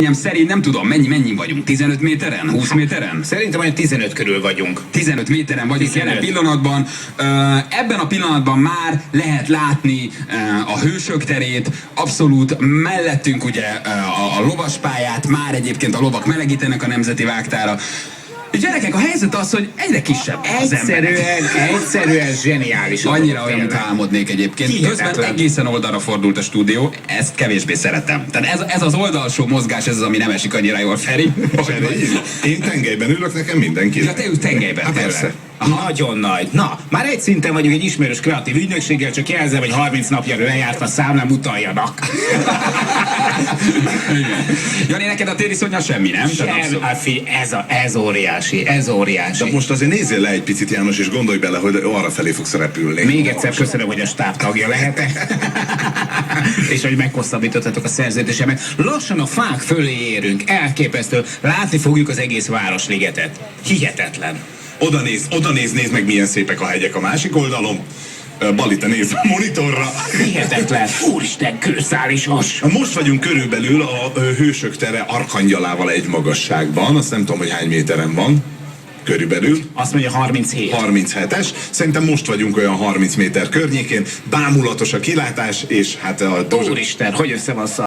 véleményem szerint nem tudom, mennyi vagyunk? 15 méteren? 20 méteren? Szerintem olyan 15 körül vagyunk. 15 méteren vagyunk 15. jelen pillanatban. Ebben a pillanatban már lehet látni a Hősök terét, abszolút mellettünk ugye a lovaspályát, már egyébként a lovak melegítenek a Nemzeti Vágtára. Gyerekek, a helyzet az, hogy egyre kisebb az Egyszerűen zseniális. Annyira olyan, mint álmodnék egyébként. Hihetetlen. Közben egészen oldalra fordult a stúdió, ezt kevésbé szeretem. Tehát ez az oldalsó mozgás, ez az, ami nem esik annyira jól, Feri. Én tengelyben ülök, nekem mindenki. Ja, te ülsz tengelyben, persze. Nagyon nagy. Na, már egy szinten vagyunk egy ismerős kreatív ügynökséggel, csak jelzem, hogy 30 napja lejárt a számlám, utaljanak. Jani, neked a tériszonya semmi, nem? Ez óriási, ez óriási. De most azért nézzél le egy picit, János, és gondolj bele, hogy arra felé fogsz repülni. Még egyszer köszönöm, hogy a stáb tagja lehetek. És hogy meghosszabbítottatok a szerződésemet. Lassan a fák fölé érünk. Elképesztő. Látni fogjuk az egész Városligetet. Hihetetlen. Oda nézd meg, milyen szépek a hegyek a másik oldalon. Bali, te nézd a monitorra. Hihetetlen. Úristen, kőszálisos. Most vagyunk körülbelül a Hősök tere Arkangyalával egy magasságban. Azt nem tudom, hogy hány méteren van. Körülbelül. Azt mondja 37. 37-es. Szerintem most vagyunk olyan 30 méter környékén. Bámulatos a kilátás, és hát a... Úristen, hogy össze van